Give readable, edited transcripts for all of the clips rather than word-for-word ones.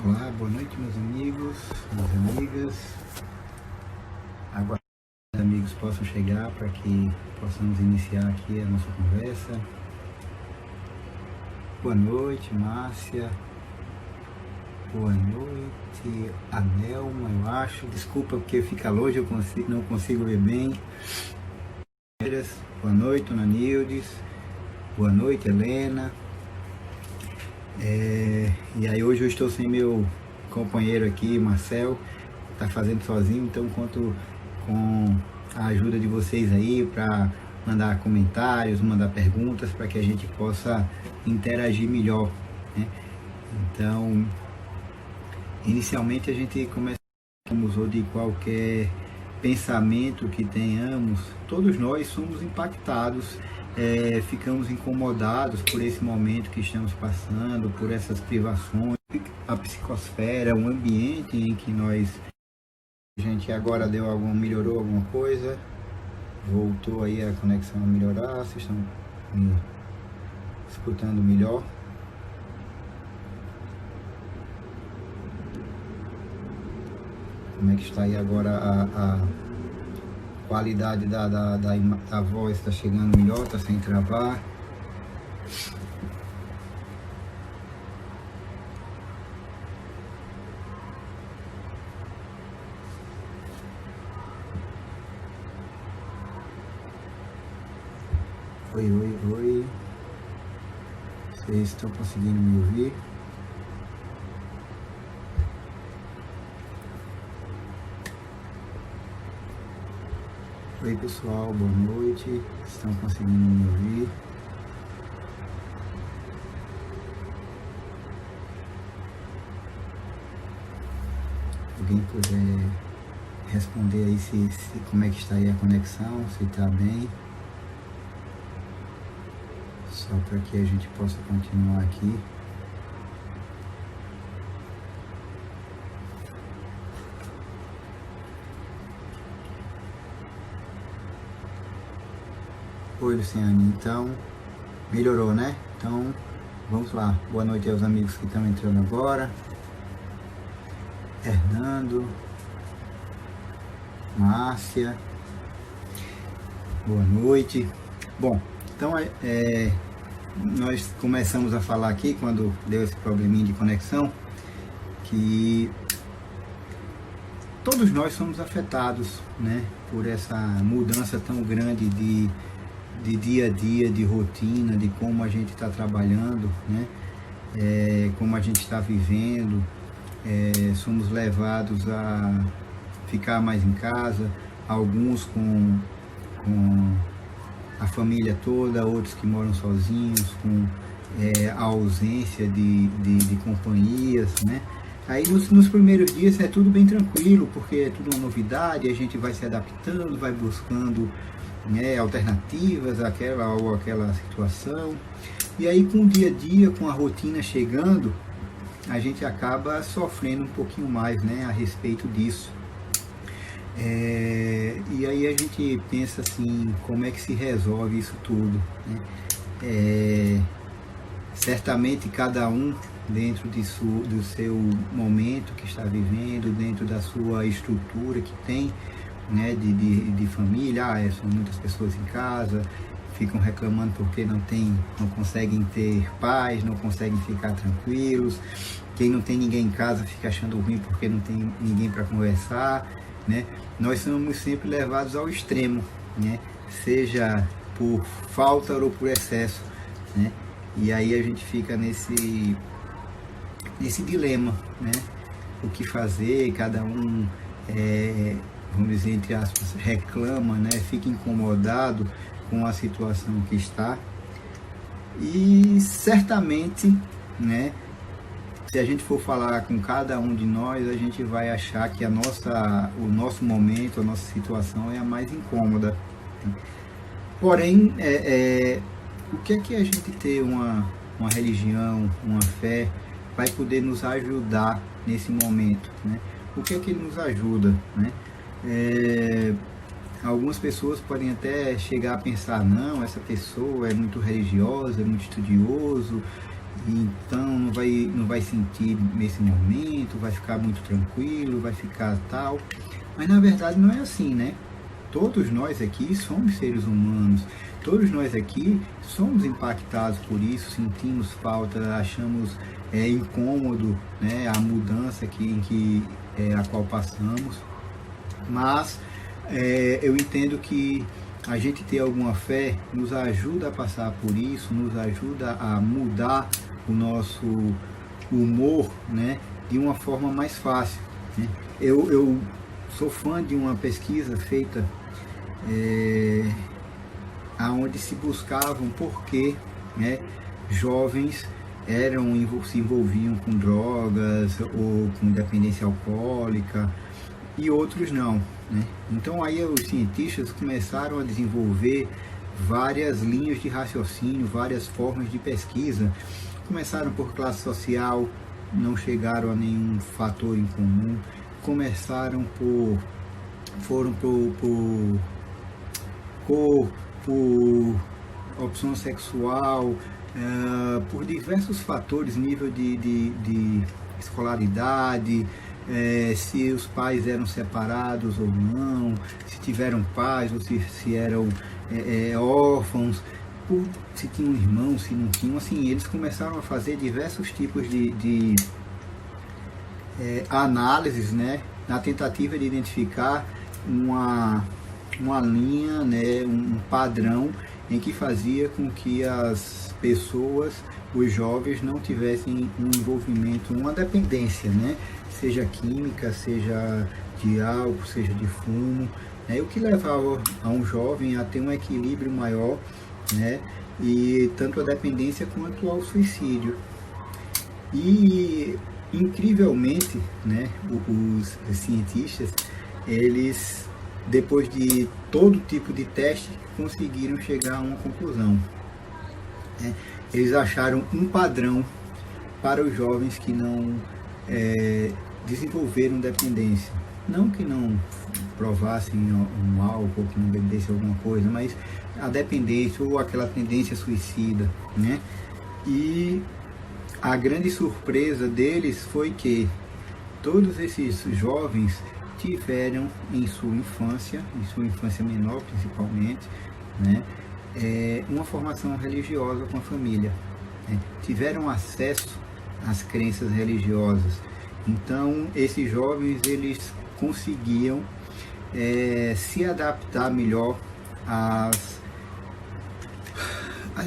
Olá, boa noite meus amigos, minhas amigas. Aguardo que os amigos possam chegar para que possamos iniciar aqui a nossa conversa. Boa noite, Márcia. Boa noite, Anelma, eu acho. Desculpa porque fica longe, não consigo ver bem. Boa noite, Dona Nildes. Boa noite, Helena. E aí hoje eu estou sem meu companheiro aqui, Marcel, tá fazendo sozinho, então conto com a ajuda de vocês aí para mandar comentários, mandar perguntas para que a gente possa interagir melhor, né? Então, inicialmente a gente começa ou de qualquer pensamento que tenhamos, todos nós somos impactados, ficamos incomodados por esse momento que estamos passando, por essas privações, a psicosfera, o ambiente em que a gente agora melhorou alguma coisa, voltou aí a conexão a melhorar, vocês estão me escutando melhor? Como é que está aí agora a qualidade da voz? Está chegando melhor, está sem travar? Oi, oi, oi. Vocês estão conseguindo me ouvir? Oi pessoal, boa noite. Estão conseguindo me ouvir? Alguém puder responder aí como é que está aí a conexão, se está bem, só para que a gente possa continuar aqui. Oi Luciane, então melhorou, né? Então vamos lá, boa noite aos amigos que estão entrando agora. Hernando, Márcia, boa noite. Bom, então nós começamos a falar aqui quando deu esse probleminha de conexão, que todos nós somos afetados, né, por essa mudança tão grande de dia a dia, de rotina, de como a gente está trabalhando, né, como a gente está vivendo. Somos levados a ficar mais em casa, alguns com a família toda, outros que moram sozinhos, com a ausência de companhias, né? Aí nos primeiros dias é tudo bem tranquilo, porque é tudo uma novidade, a gente vai se adaptando, vai buscando, né, alternativas àquela situação. E aí com o dia a dia, com a rotina chegando, a gente acaba sofrendo um pouquinho mais, né, a respeito disso. E aí a gente pensa assim, como é que se resolve isso tudo, né? Certamente cada um dentro do seu momento que está vivendo, dentro da sua estrutura que tem, né, de família, são muitas pessoas em casa, ficam reclamando porque não conseguem ter paz, não conseguem ficar tranquilos. Quem não tem ninguém em casa fica achando ruim porque não tem ninguém para conversar, né? Nós somos sempre levados ao extremo, né? Seja por falta ou por excesso, né? E aí a gente fica nesse dilema, né? O que fazer, cada um, vamos dizer, entre aspas, reclama, né? Fica incomodado com a situação que está. E certamente, né, se a gente for falar com cada um de nós, a gente vai achar que o nosso momento, a nossa situação é a mais incômoda. Porém, o que é que a gente ter uma religião, uma fé, vai poder nos ajudar nesse momento, né? O que é que ele nos ajuda, né? Algumas pessoas podem até chegar a pensar, não, essa pessoa é muito religiosa, é muito estudioso, então não vai sentir nesse momento, vai ficar muito tranquilo, vai ficar tal. Mas na verdade não é assim, né? Todos nós aqui somos seres humanos, todos nós aqui somos impactados por isso, sentimos falta, achamos incômodo, né, a mudança a qual passamos, mas eu entendo que a gente ter alguma fé nos ajuda a passar por isso, nos ajuda a mudar o nosso humor, né, de uma forma mais fácil, né? Eu sou fã de uma pesquisa feita aonde se buscavam por que, né, jovens se envolviam com drogas ou com dependência alcoólica e outros não, né? Então aí os cientistas começaram a desenvolver várias linhas de raciocínio, várias formas de pesquisa. Começaram por classe social, não chegaram a nenhum fator em comum. Foram por cor, por opção sexual, por diversos fatores, nível de escolaridade, se os pais eram separados ou não, se tiveram pais ou se eram órfãos, se tinham irmãos, se não tinham. Assim, eles começaram a fazer diversos tipos de análises, né, na tentativa de identificar uma linha, né, um padrão em que fazia com que as pessoas, os jovens, não tivessem um envolvimento, uma dependência, né, seja química, seja de álcool, seja de fumo, né, o que levava a um jovem a ter um equilíbrio maior, né, e tanto a dependência quanto ao suicídio. E incrivelmente, né, os cientistas, eles, depois de todo tipo de teste, conseguiram chegar a uma conclusão, né? Eles acharam um padrão para os jovens que não desenvolveram dependência. Não que não provassem um álcool, que não bebessem alguma coisa, mas a dependência ou aquela tendência suicida, né? E a grande surpresa deles foi que todos esses jovens tiveram em sua infância menor principalmente, né, uma formação religiosa com a família, né? Tiveram acesso às crenças religiosas. Então esses jovens, eles conseguiam se adaptar melhor às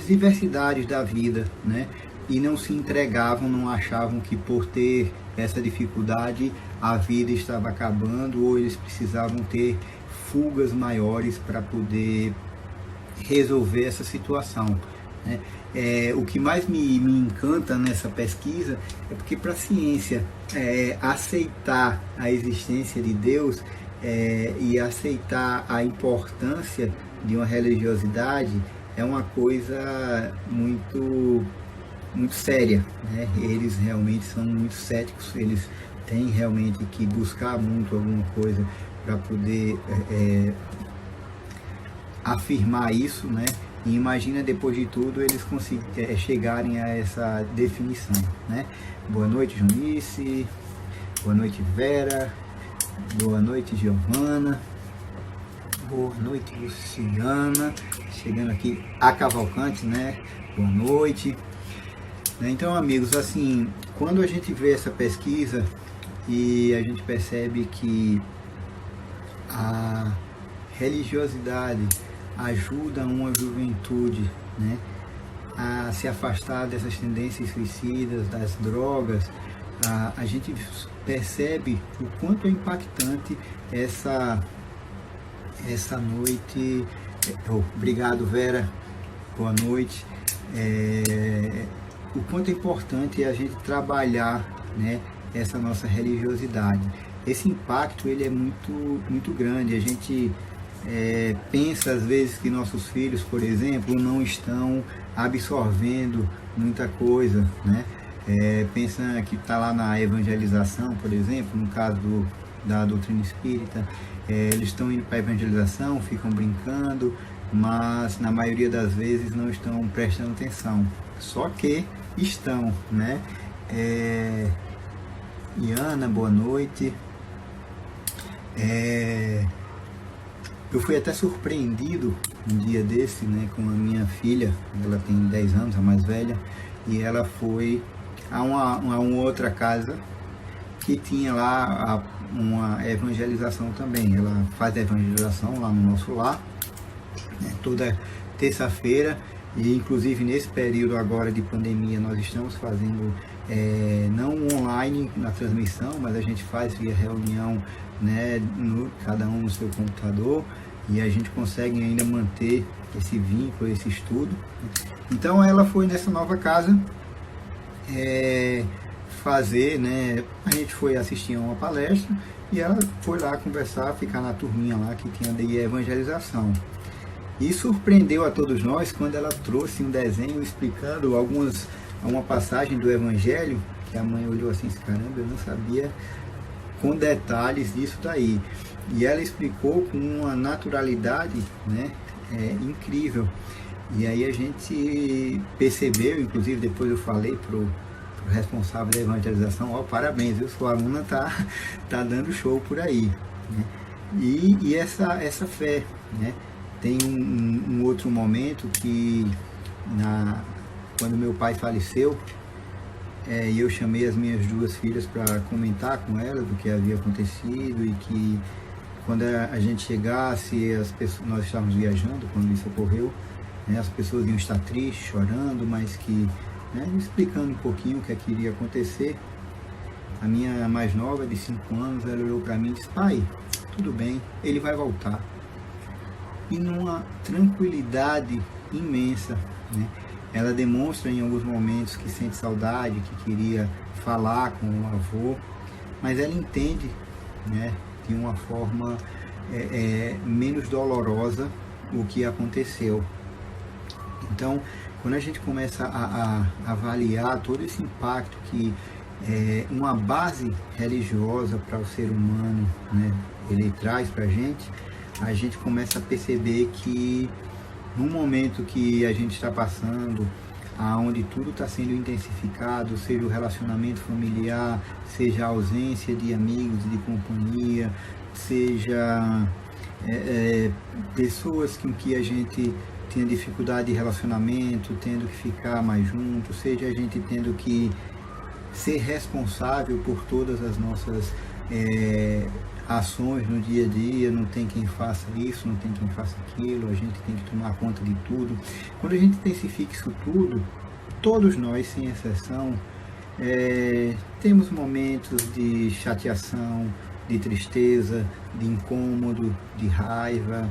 diversidades da vida, né? E não se entregavam, não achavam que por ter essa dificuldade a vida estava acabando, ou eles precisavam ter fugas maiores para poder resolver essa situação, né? O que mais me encanta nessa pesquisa é porque, para a ciência aceitar a existência de Deus e aceitar a importância de uma religiosidade é uma coisa muito séria, né? Eles realmente são muito céticos, eles têm realmente que buscar muito alguma coisa para poder afirmar isso, né? E imagina, depois de tudo, eles chegarem a essa definição, né? Boa noite, Junice. Boa noite, Vera. Boa noite, Giovana. Boa noite, Luciana. Chegando aqui a Cavalcante, né? Boa noite. Então, amigos, assim, quando a gente vê essa pesquisa e a gente percebe que a religiosidade ajuda uma juventude, né, a se afastar dessas tendências suicidas, das drogas, a gente percebe o quanto é impactante essa noite. Obrigado, Vera. Boa noite. O quanto é importante a gente trabalhar, né, essa nossa religiosidade. Esse impacto, ele é muito grande. A gente pensa às vezes que nossos filhos, por exemplo, não estão absorvendo muita coisa, né? Pensa que está lá na evangelização, por exemplo, no caso da doutrina espírita, eles estão indo para a evangelização, ficam brincando, mas na maioria das vezes não estão prestando atenção. Só que estão, né? Iana, boa noite. Eu fui até surpreendido um dia desse, né, com a minha filha. Ela tem 10 anos, a mais velha, e ela foi a uma outra casa que tinha lá uma evangelização também. Ela faz a evangelização lá no nosso lar, né, toda terça-feira, e inclusive nesse período agora de pandemia nós estamos fazendo não online na transmissão, mas a gente faz via reunião, né, cada um no seu computador, e a gente consegue ainda manter esse vínculo, esse estudo. Então ela foi nessa nova casa fazer, né, a gente foi assistir a uma palestra e ela foi lá conversar, ficar na turminha lá que tinha de evangelização. E surpreendeu a todos nós quando ela trouxe um desenho explicando uma passagem do Evangelho, que a mãe olhou assim, caramba, eu não sabia com detalhes disso daí. E ela explicou com uma naturalidade, né, incrível. E aí a gente percebeu, inclusive depois eu falei pro responsável da evangelização, parabéns, viu? Sua aluna tá dando show por aí, né? E essa fé, né? Tem um outro momento que, quando meu pai faleceu, e eu chamei as minhas duas filhas para comentar com elas do que havia acontecido, e que quando a gente chegasse, nós estávamos viajando quando isso ocorreu, né, as pessoas iam estar tristes, chorando, mas que, né, explicando um pouquinho o que iria acontecer. A minha mais nova, de 5 anos, ela olhou para mim e disse: pai, tudo bem, ele vai voltar. E numa tranquilidade imensa, né? Ela demonstra em alguns momentos que sente saudade, que queria falar com o avô, mas ela entende, né, de uma forma menos dolorosa o que aconteceu. Então, quando a gente começa a avaliar todo esse impacto que uma base religiosa para o ser humano, né, ele traz para a gente começa a perceber que no momento que a gente está passando, aonde tudo está sendo intensificado, seja o relacionamento familiar, seja a ausência de amigos, de companhia, seja pessoas com que a gente tinha dificuldade de relacionamento, tendo que ficar mais junto, seja a gente tendo que ser responsável por todas as nossas ações no dia a dia, não tem quem faça isso, não tem quem faça aquilo, a gente tem que tomar conta de tudo. Quando a gente intensifica isso tudo, todos nós, sem exceção, temos momentos de chateação, de tristeza, de incômodo, de raiva,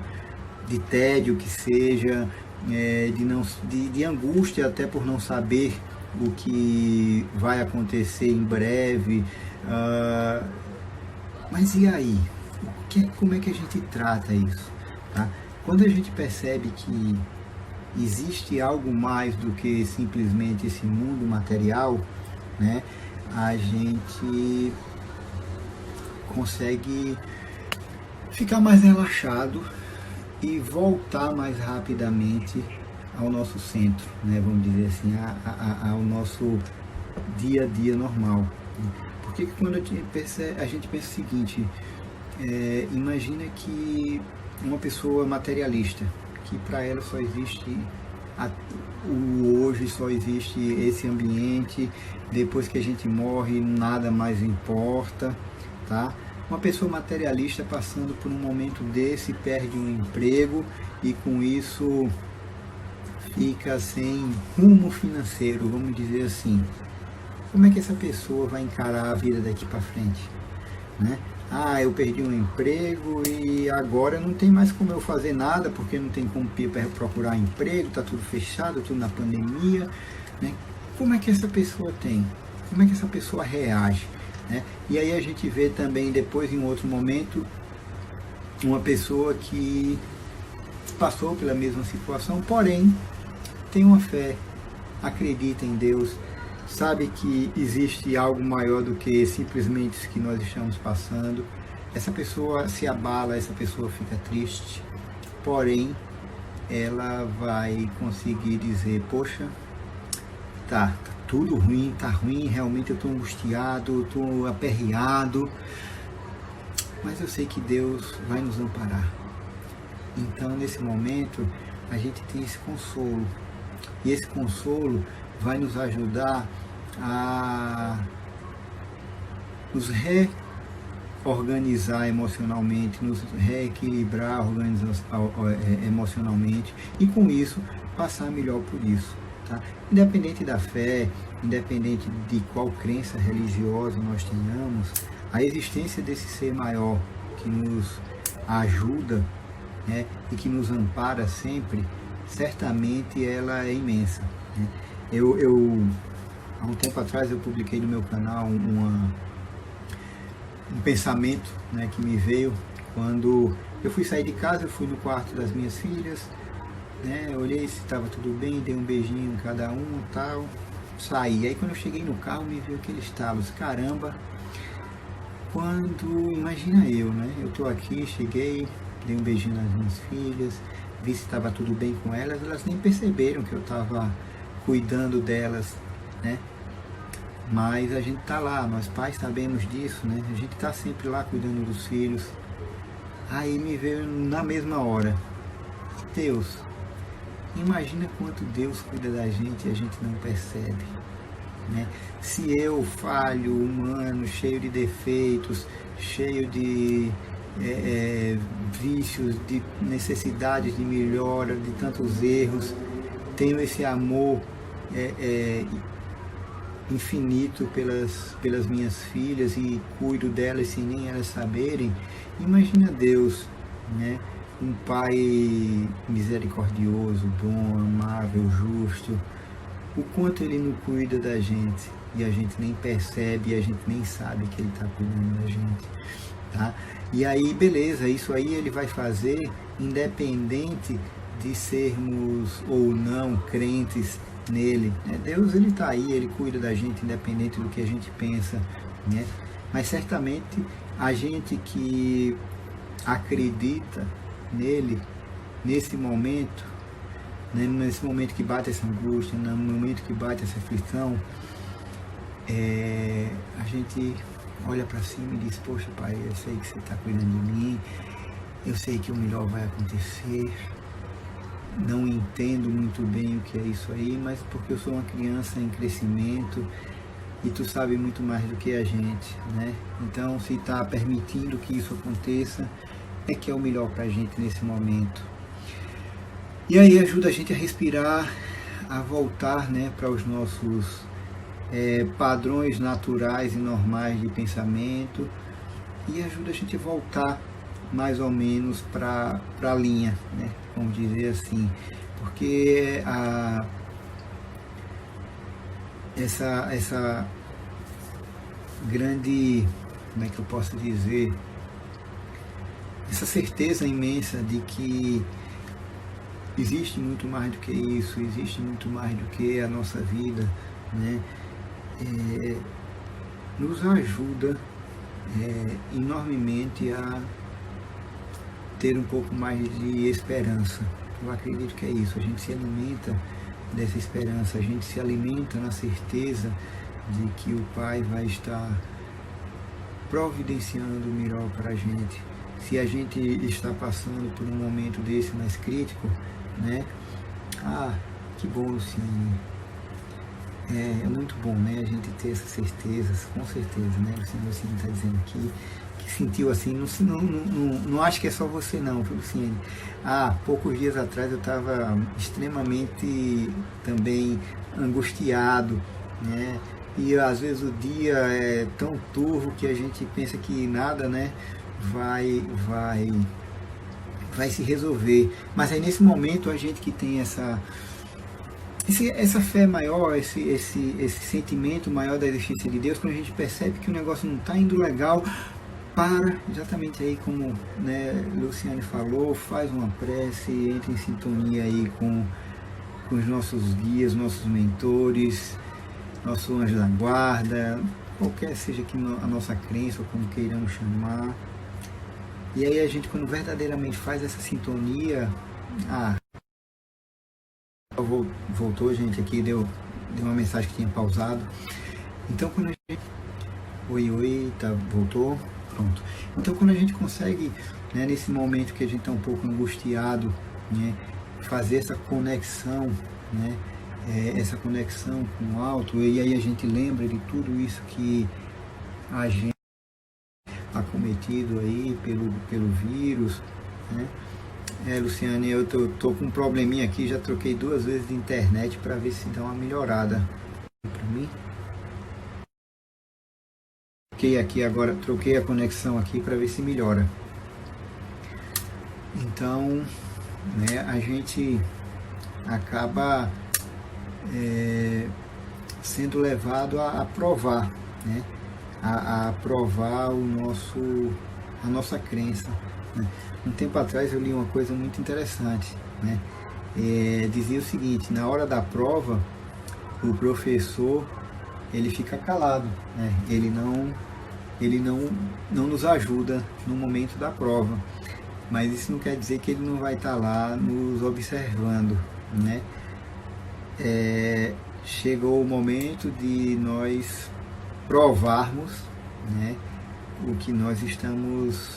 de tédio que seja, de angústia até por não saber o que vai acontecer em breve. Mas e aí? Como é que a gente trata isso? Tá? Quando a gente percebe que existe algo mais do que simplesmente esse mundo material, né, a gente consegue ficar mais relaxado e voltar mais rapidamente ao nosso centro, né, vamos dizer assim, ao nosso dia a dia normal. Porque quando a gente pensa o seguinte, imagina que uma pessoa materialista, que para ela só existe o hoje, só existe esse ambiente, depois que a gente morre nada mais importa, tá? Uma pessoa materialista passando por um momento desse, perde um emprego e com isso fica sem rumo financeiro, vamos dizer assim. Como é que essa pessoa vai encarar a vida daqui para frente, né? Eu perdi um emprego e agora não tem mais como eu fazer nada, porque não tem como procurar emprego, está tudo fechado, tudo na pandemia, né? Como é que essa pessoa tem? Como é que essa pessoa reage, né? E aí a gente vê também depois, em outro momento, uma pessoa que passou pela mesma situação, porém tem uma fé, acredita em Deus, sabe que existe algo maior do que simplesmente isso que nós estamos passando. Essa pessoa se abala, essa pessoa fica triste, porém ela vai conseguir dizer: poxa, tá tudo ruim, tá ruim, realmente eu estou angustiado, estou aperreado, mas eu sei que Deus vai nos amparar. Então, nesse momento, a gente tem esse consolo, e esse consolo vai nos ajudar a nos reorganizar emocionalmente, nos reequilibrar emocionalmente, e com isso passar melhor por isso. Tá? Independente da fé, independente de qual crença religiosa nós tenhamos, a existência desse ser maior que nos ajuda, né, e que nos ampara sempre, certamente ela é imensa. Né? Há um tempo atrás eu publiquei no meu canal um pensamento, né, que me veio quando eu fui sair de casa. Eu fui no quarto das minhas filhas, né, eu olhei se estava tudo bem, dei um beijinho em cada um e tal, saí. Aí quando eu cheguei no carro me veio aqueles talos, caramba, quando, imagina eu, né, eu tô aqui, cheguei, dei um beijinho nas minhas filhas, vi se estava tudo bem com elas, elas nem perceberam que eu estava cuidando delas, né? Mas a gente está lá, nós pais sabemos disso, né? A gente está sempre lá cuidando dos filhos. Aí me veio na mesma hora, Deus, imagina quanto Deus cuida da gente e a gente não percebe, né? Se eu, falho, humano, cheio de defeitos, cheio de vícios, de necessidades de melhora, de tantos erros, tenho esse amor infinito pelas minhas filhas e cuido delas sem nem elas saberem, imagina Deus, né? Um Pai misericordioso, bom, amável, justo, o quanto Ele não cuida da gente e a gente nem percebe, e a gente nem sabe que Ele está cuidando da gente, tá? E aí, beleza, isso aí Ele vai fazer independente de sermos ou não crentes nele, né? Deus, Ele está aí, Ele cuida da gente independente do que a gente pensa, né? Mas certamente a gente que acredita nele, nesse momento, né, nesse momento que bate essa angústia, no momento que bate essa aflição, a gente olha para cima e diz, poxa Pai, eu sei que você está cuidando de mim, eu sei que o melhor vai acontecer, não entendo muito bem o que é isso aí, mas porque eu sou uma criança em crescimento e tu sabe muito mais do que a gente, né? Então, se está permitindo que isso aconteça, é que é o melhor para a gente nesse momento. E aí ajuda a gente a respirar, a voltar, né, para os nossos padrões naturais e normais de pensamento, e ajuda a gente a voltar mais ou menos para a linha, né, vamos dizer assim, porque essa grande, como é que eu posso dizer, essa certeza imensa de que existe muito mais do que isso, existe muito mais do que a nossa vida, né? Nos ajuda enormemente a ter um pouco mais de esperança. Eu acredito que é isso, a gente se alimenta dessa esperança, a gente se alimenta na certeza de que o Pai vai estar providenciando o melhor para a gente. Se a gente está passando por um momento desse mais crítico, né? Ah, que bom, Luciane. É muito bom, né? A gente ter essas certezas, com certeza, né? Luciane está dizendo aqui que sentiu assim, não acho que é só você não, Luciane. Poucos dias atrás eu estava extremamente também angustiado, né? E às vezes o dia é tão turvo que a gente pensa que nada, né, vai se resolver. Mas aí nesse momento a gente que tem essa fé maior, esse sentimento maior da existência de Deus, quando a gente percebe que o negócio não está indo legal, para, exatamente aí como, né, Luciane falou, faz uma prece, entra em sintonia aí com os nossos guias, nossos mentores, nosso anjo da guarda, qualquer seja que a nossa crença, ou como queiramos chamar. E aí a gente, quando verdadeiramente faz essa sintonia, voltou, gente, aqui deu deu uma mensagem que tinha pausado. Então quando a gente... Oi, tá, voltou? Pronto. Então quando a gente consegue, né, nesse momento que a gente está um pouco angustiado, né, fazer essa conexão, né, essa conexão com o alto, e aí a gente lembra de tudo isso que a gente acometido aí pelo vírus, né? Luciane, eu tô com um probleminha aqui, já troquei 2 vezes de internet para ver se dá uma melhorada para mim. Troquei a conexão aqui para ver se melhora. Então, né, a gente acaba sendo levado a provar, né? A provar a nossa crença, né? Um tempo atrás eu li uma coisa muito interessante, né? Dizia o seguinte: na hora da prova, o professor ele fica calado, né? Ele não nos ajuda no momento da prova, mas isso não quer dizer que ele não vai estar lá nos observando, né? Chegou o momento de nós provarmos, né, o que nós estudamos,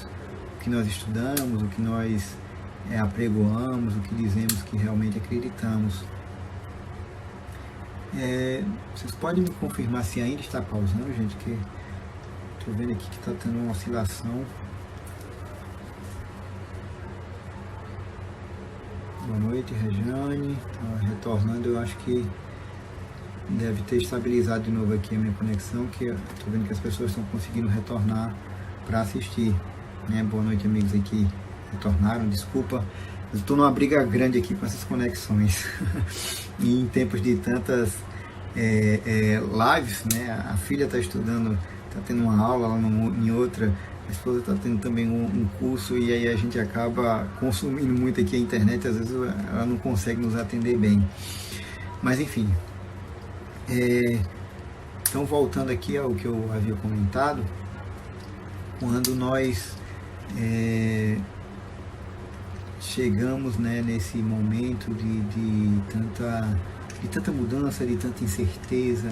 o que nós apregoamos, o que dizemos que realmente acreditamos. Vocês podem me confirmar se ainda está pausando, gente, que estou vendo aqui que está tendo uma oscilação. Boa noite, Regiane. Retornando, eu acho que deve ter estabilizado de novo aqui a minha conexão, que eu estou vendo que as pessoas estão conseguindo retornar para assistir, né? Boa noite, amigos aí que retornaram, desculpa, eu estou numa briga grande aqui com essas conexões. E em tempos de tantas lives, né? A filha está estudando, está tendo uma aula lá em outra, a esposa está tendo também um curso, e aí a gente acaba consumindo muito aqui a internet, às vezes ela não consegue nos atender bem. Mas enfim, então voltando aqui ao que eu havia comentado, quando nós chegamos, né, nesse momento de tanta mudança, de tanta incerteza,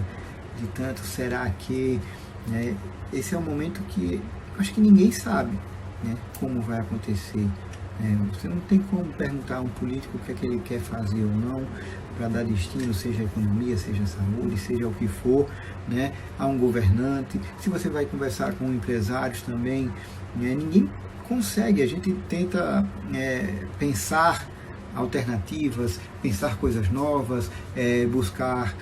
de tanto será que, né, esse é um momento que acho que ninguém sabe, né, como vai acontecer. Você não tem como perguntar a um político o que é que ele quer fazer ou não para dar destino, seja a economia, seja a saúde, seja o que for, né, a um governante. Se você vai conversar com empresários também, né, ninguém consegue. A gente tenta pensar alternativas, pensar coisas novas, buscar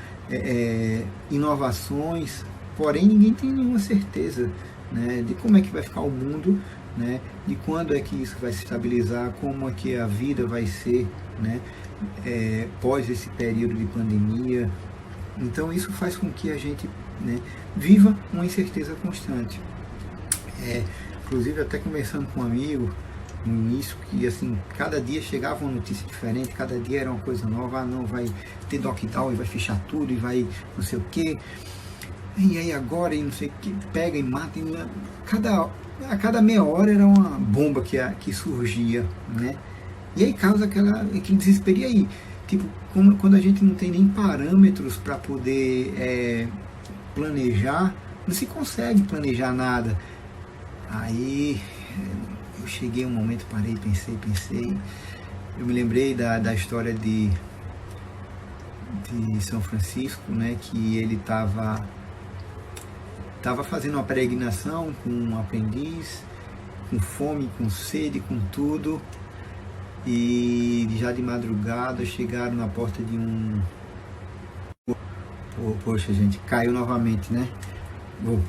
inovações, porém ninguém tem nenhuma certeza, né, de como é que vai ficar o mundo, né, de quando é que isso vai se estabilizar, como é que a vida vai ser, né, pós esse período de pandemia. Então isso faz com que a gente, né, viva uma incerteza constante. Inclusive até conversando com um amigo no início, que assim, cada dia chegava uma notícia diferente, cada dia era uma coisa nova. Não, vai ter lockdown e vai fechar tudo e vai não sei o que, e aí agora e não sei o que, pega e mata, e a cada meia hora era uma bomba que surgia, né? E aí causa aquele desespero. E aí, tipo, quando a gente não tem nem parâmetros para poder planejar, não se consegue planejar nada. Aí eu cheguei um momento, parei, pensei, eu me lembrei da história de São Francisco, né, que ele estava fazendo uma peregrinação com um aprendiz, com fome, com sede, com tudo, e já de madrugada chegaram na porta de um... Poxa, gente, caiu novamente, né? Bom,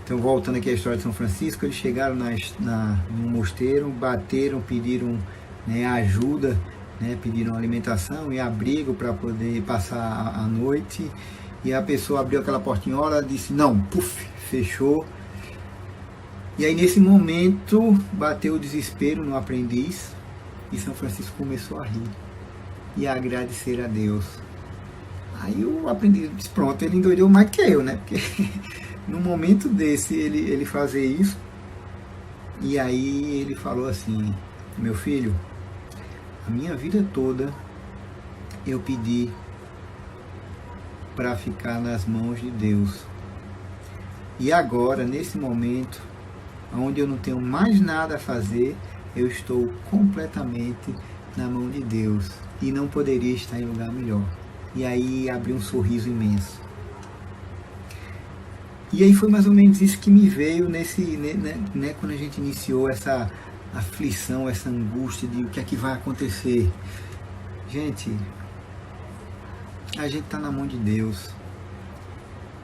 então voltando aqui à história de São Francisco, eles chegaram num mosteiro, bateram, pediram, né, ajuda, né, pediram alimentação e abrigo para poder passar a noite, e a pessoa abriu aquela portinhola, disse não, puf, fechou. E aí nesse momento bateu o desespero no aprendiz, e São Francisco começou a rir e a agradecer a Deus. Aí o aprendiz disse, pronto, ele endoidou mais que eu, né? Porque no momento desse ele fazer isso. E aí ele falou assim, meu filho, a minha vida toda eu pedi para ficar nas mãos de Deus. E agora, nesse momento, onde eu não tenho mais nada a fazer, eu estou completamente na mão de Deus e não poderia estar em lugar melhor. E aí abriu um sorriso imenso. E aí foi mais ou menos isso que me veio quando a gente iniciou essa aflição, essa angústia de o que é que vai acontecer. Gente, a gente está na mão de Deus.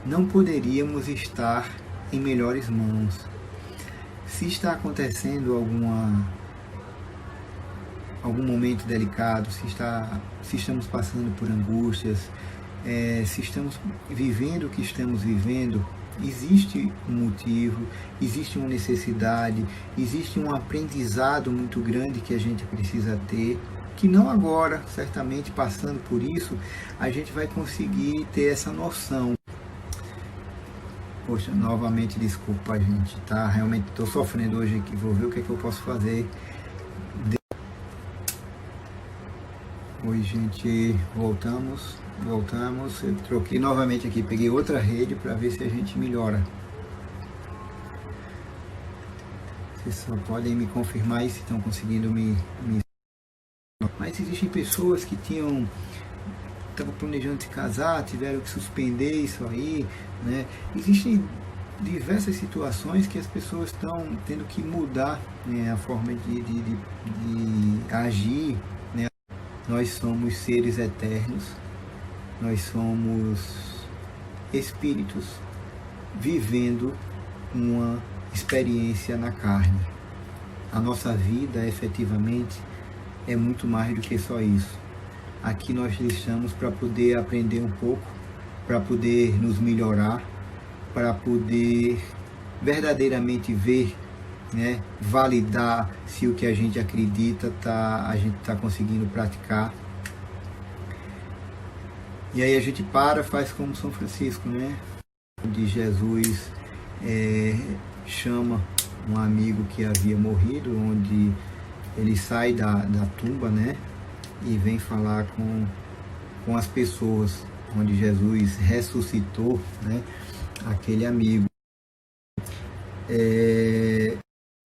Não poderíamos estar em melhores mãos. Se está acontecendo algum momento delicado, se estamos passando por angústias, se estamos vivendo o que estamos vivendo, existe um motivo, existe uma necessidade, existe um aprendizado muito grande que a gente precisa ter, que não agora, certamente passando por isso, a gente vai conseguir ter essa noção. Poxa, novamente desculpa, gente, tá? Realmente estou sofrendo hoje aqui, vou ver o que é que eu posso fazer. Oi, gente, voltamos, eu troquei novamente aqui, peguei outra rede para ver se a gente melhora. Vocês só podem me confirmar aí se estão conseguindo me... Mas existem pessoas que estavam planejando se casar, tiveram que suspender isso aí, né? Existem diversas situações que as pessoas estão tendo que mudar, né, a forma de agir, né? Nós somos seres eternos, nós somos espíritos vivendo uma experiência na carne. A nossa vida, efetivamente, é muito mais do que só isso. Aqui nós estamos para poder aprender um pouco, para poder nos melhorar, para poder verdadeiramente ver, né, validar se o que a gente acredita a gente está conseguindo praticar. E aí a gente faz como São Francisco, né? Onde Jesus chama um amigo que havia morrido, onde ele sai da tumba, né? E vem falar com as pessoas, onde Jesus ressuscitou, né, aquele amigo. É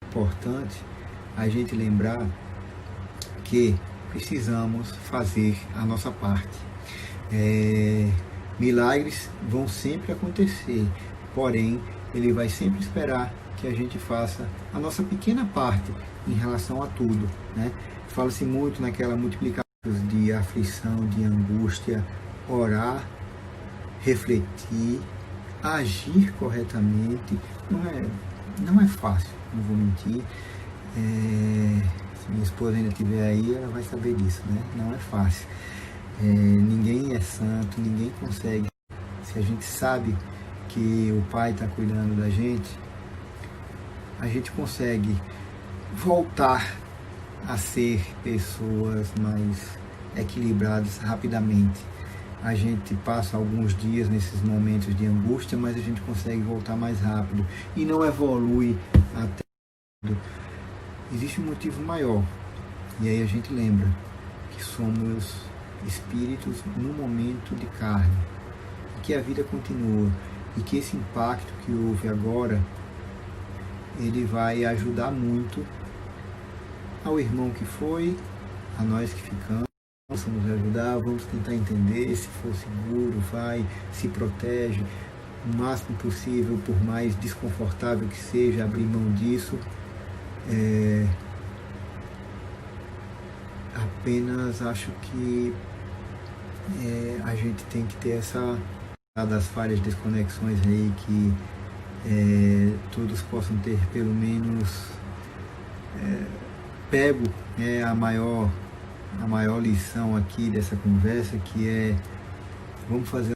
importante a gente lembrar que precisamos fazer a nossa parte. Milagres vão sempre acontecer, porém, ele vai sempre esperar que a gente faça a nossa pequena parte em relação a tudo, né? Fala-se muito naquela multiplicação de aflição, de angústia, orar, refletir, agir corretamente. Não é fácil, não vou mentir. Se minha esposa ainda estiver aí, ela vai saber disso, né? Não é fácil. Ninguém é santo, ninguém consegue. Se a gente sabe que o Pai está cuidando da gente, a gente consegue voltar a ser pessoas mais equilibradas rapidamente. A gente passa alguns dias nesses momentos de angústia, mas a gente consegue voltar mais rápido e não evolui até. Existe um motivo maior, e aí a gente lembra que somos espíritos no momento de carne, que a vida continua e que esse impacto que houve agora, ele vai ajudar muito ao irmão que foi, a nós que ficamos. Vamos ajudar, vamos tentar entender, se for seguro, vai, se protege o máximo possível, por mais desconfortável que seja, abrir mão disso. Apenas acho que a gente tem que ter essa das falhas, desconexões aí, que todos possam ter pelo menos pego a maior lição aqui dessa conversa, que vamos fazer